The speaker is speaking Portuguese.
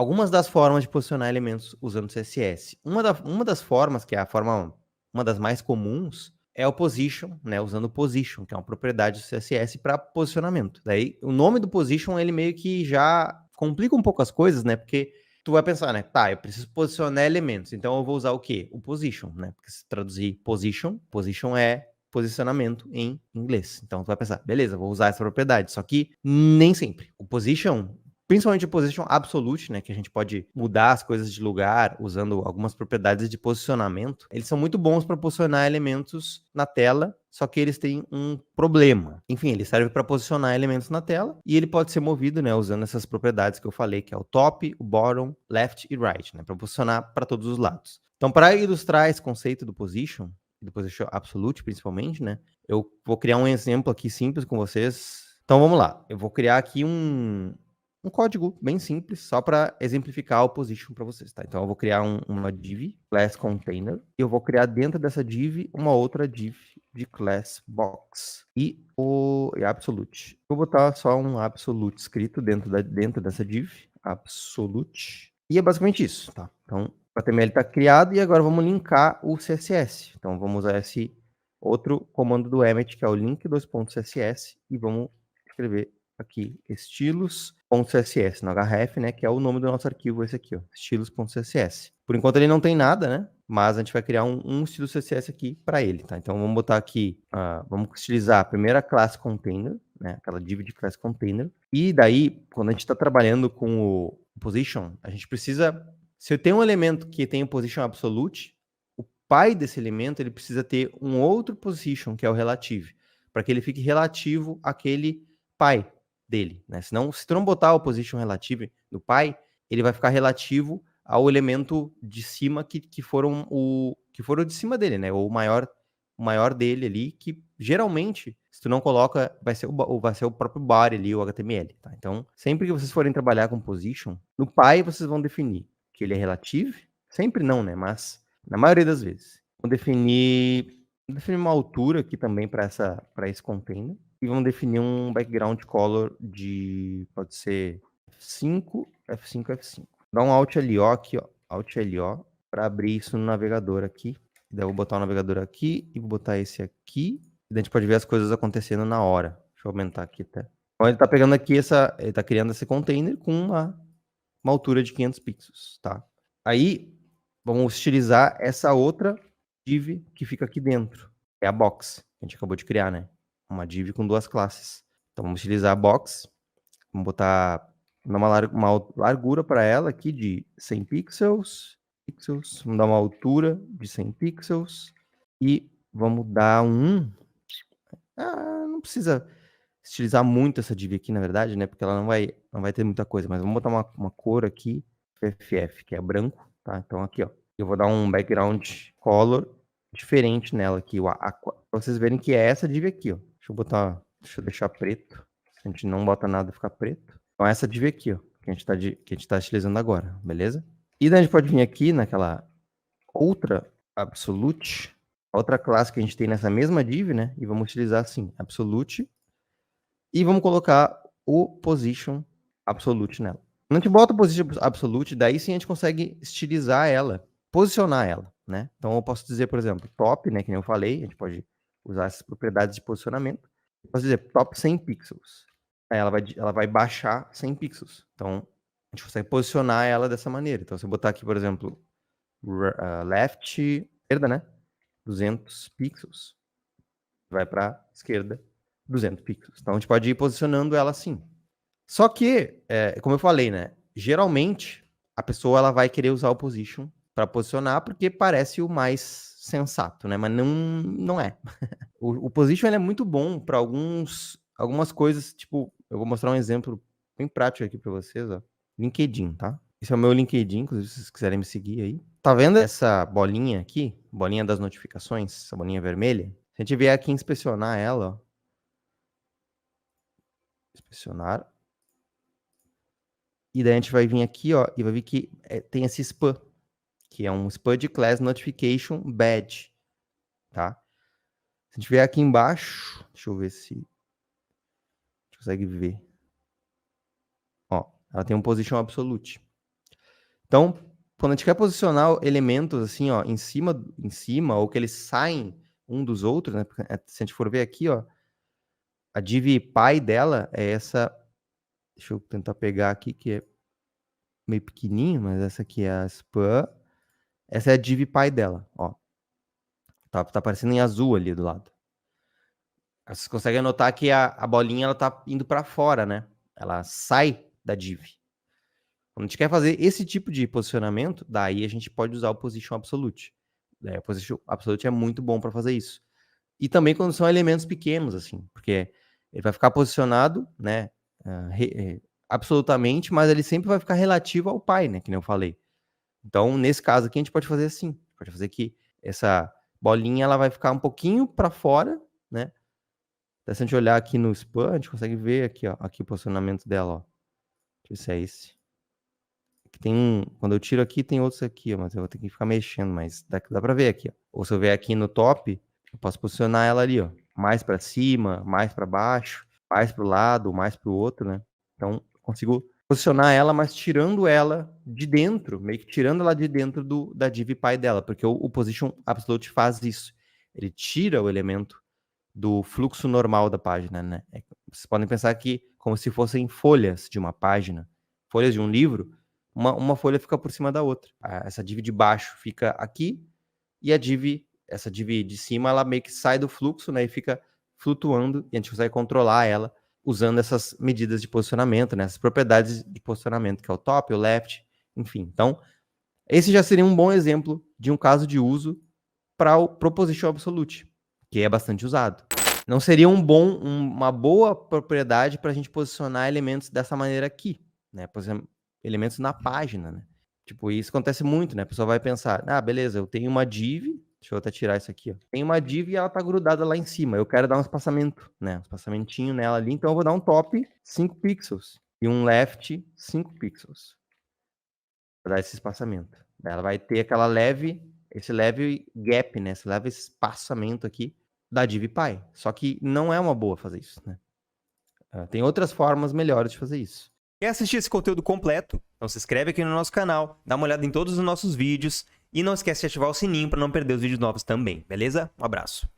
algumas das formas de posicionar elementos usando CSS. Uma das formas, que é uma das mais comuns, é o position, né? Usando o position, que é uma propriedade do CSS para posicionamento. Daí, o nome do position, ele meio que já complica um pouco as coisas, né? Porque tu vai pensar, né? Tá, eu preciso posicionar elementos, então eu vou usar o quê? O position, né? Porque se traduzir position é posicionamento em inglês. Então tu vai pensar, beleza, vou usar essa propriedade. Só que nem sempre. O position, principalmente o position absolute, né, que a gente pode mudar as coisas de lugar usando algumas propriedades de posicionamento, eles são muito bons para posicionar elementos na tela, só que eles têm um problema. Enfim, ele serve para posicionar elementos na tela e ele pode ser movido, né, usando essas propriedades que eu falei, que é o top, o bottom, left e right, né, para posicionar para todos os lados. Então, para ilustrar esse conceito do position absolute, principalmente, né, eu vou criar um exemplo aqui simples com vocês. Então, vamos lá. Eu vou criar aqui um código bem simples, só para exemplificar o position para vocês, tá? Então, eu vou criar uma div, class container, e eu vou criar dentro dessa div uma outra div de class box. E o absolute. Vou botar só um absolute escrito dentro dessa div, absolute. E é basicamente isso, tá? Então, o HTML está criado e agora vamos linkar o CSS. Então, vamos usar esse outro comando do Emmet, que é o link.css, e vamos escrever aqui estilos.css no href, né, que é o nome do nosso arquivo, esse aqui, ó, estilos.css. Por enquanto ele não tem nada, né, mas a gente vai criar um estilo CSS aqui para ele, tá? Então vamos botar aqui, vamos utilizar a primeira classe container, né, aquela div de class container, e daí, quando a gente está trabalhando com o position, a gente precisa, se eu tenho um elemento que tem o position absolute, o pai desse elemento, ele precisa ter um outro position, que é o relative, para que ele fique relativo àquele pai dele, né? Senão, se tu não botar o position relative no pai, ele vai ficar relativo ao elemento de cima que foram de cima dele, né? Ou o maior dele ali, que geralmente, se tu não coloca, vai ser o próprio body ali, o HTML, tá? Então, sempre que vocês forem trabalhar com position, no pai vocês vão definir que ele é relative, sempre não, né? Mas na maioria das vezes. Vão definir uma altura aqui também para esse container. E vamos definir um background color de, pode ser F5, F5, F5. Dá um Alt LO aqui, ó, Alt LO, para abrir isso no navegador aqui. Daí eu vou botar o navegador aqui e vou botar esse aqui. E daí a gente pode ver as coisas acontecendo na hora. Deixa eu aumentar aqui, tá? Então ele tá pegando aqui ele tá criando esse container com uma altura de 500 pixels, tá? Aí vamos utilizar essa outra div que fica aqui dentro, é a box, que a gente acabou de criar, né? Uma div com duas classes. Então vamos utilizar a box, vamos botar uma largura para ela aqui de 100 pixels, vamos dar uma altura de 100 pixels e vamos dar não precisa utilizar muito essa div aqui, na verdade, né? Porque ela não vai ter muita coisa, mas vamos botar uma cor aqui, FF, que é branco, tá? Então aqui, ó, eu vou dar um background color diferente nela aqui, o aqua, pra vocês verem que é essa div aqui, ó. Deixa eu deixar preto. Se a gente não bota nada, fica preto. Então essa div aqui, ó, que a gente tá utilizando agora, beleza? E daí a gente pode vir aqui naquela outra absolute, outra classe que a gente tem nessa mesma div, né? E vamos utilizar assim, absolute, e vamos colocar o position absolute nela. Quando a gente bota o position absolute, daí sim a gente consegue estilizar ela, posicionar ela, né? Então eu posso dizer, por exemplo, top, né, que nem eu falei, a gente pode usar essas propriedades de posicionamento. Eu posso dizer top 100 pixels. Aí ela vai baixar 100 pixels. Então a gente consegue posicionar ela dessa maneira. Então se eu botar aqui, por exemplo, left, esquerda, né? 200 pixels. Vai para esquerda, 200 pixels. Então a gente pode ir posicionando ela assim. Só que, como eu falei, né? Geralmente a pessoa ela vai querer usar o position para posicionar porque parece o mais sensato, né? Mas não é. O position ele é muito bom para algumas coisas, tipo, eu vou mostrar um exemplo bem prático aqui para vocês, ó. LinkedIn, tá? Esse é o meu LinkedIn, inclusive se vocês quiserem me seguir aí. Tá vendo essa bolinha aqui? Bolinha das notificações, essa bolinha vermelha? Se a gente vier aqui inspecionar ela, ó. Inspecionar. E daí a gente vai vir aqui, ó, e vai ver que tem esse spam, que é um spam de class notification badge, tá? Se a gente vier aqui embaixo, deixa eu ver se a gente consegue ver. Ó, ela tem um position absolute. Então, quando a gente quer posicionar elementos assim, ó, em cima, ou que eles saem um dos outros, né? Se a gente for ver aqui, ó, a div pi dela é essa. Deixa eu tentar pegar aqui, que é meio pequenininho, mas essa aqui é a span. Essa é a div pi dela, ó. Tá aparecendo em azul ali do lado. Vocês conseguem notar que a bolinha ela tá indo para fora, né? Ela sai da div. Quando a gente quer fazer esse tipo de posicionamento, daí a gente pode usar o Position Absolute. O Position Absolute é muito bom para fazer isso. E também quando são elementos pequenos, assim, porque ele vai ficar posicionado, né, absolutamente, mas ele sempre vai ficar relativo ao pi, né, que nem eu falei. Então, nesse caso aqui, a gente pode fazer assim. Pode fazer que essa bolinha ela vai ficar um pouquinho para fora, né? Então, se a gente olhar aqui no span, a gente consegue ver aqui, ó, aqui o posicionamento dela, ó. Deixa eu ver se é esse. Quando eu tiro aqui, tem outros aqui, ó, mas eu vou ter que ficar mexendo, mas dá para ver aqui, ó. Ou se eu ver aqui no top, eu posso posicionar ela ali, ó, mais para cima, mais para baixo, mais para o lado, mais para o outro, né? Então, consigo posicionar ela, mas tirando ela de dentro, meio que tirando ela de dentro da div pi dela, porque o Position Absolute faz isso. Ele tira o elemento do fluxo normal da página, né? Vocês podem pensar que como se fossem folhas de uma página, folhas de um livro, uma folha fica por cima da outra. Essa div de baixo fica aqui e essa div de cima, ela meio que sai do fluxo, né? E fica flutuando e a gente consegue controlar ela usando essas medidas de posicionamento, né? Essas propriedades de posicionamento, que é o top, o left, enfim. Então, esse já seria um bom exemplo de um caso de uso para o Proposition Absolute, que é bastante usado. Não seria uma boa propriedade para a gente posicionar elementos dessa maneira aqui, né? Por exemplo, elementos na página, né? Tipo, isso acontece muito, né? A pessoa vai pensar, beleza, eu tenho uma div, deixa eu até tirar isso aqui, ó. Tem uma div e ela tá grudada lá em cima. Eu quero dar um espaçamento, né? Um espaçamentinho nela ali, então eu vou dar um top 5 pixels e um left 5 pixels para dar esse espaçamento. Ela vai ter esse leve gap, né? Esse leve espaçamento aqui da div pi. Só que não é uma boa fazer isso, né? Tem outras formas melhores de fazer isso. Quer assistir esse conteúdo completo? Então se inscreve aqui no nosso canal, dá uma olhada em todos os nossos vídeos e não esquece de ativar o sininho para não perder os vídeos novos também, beleza? Um abraço.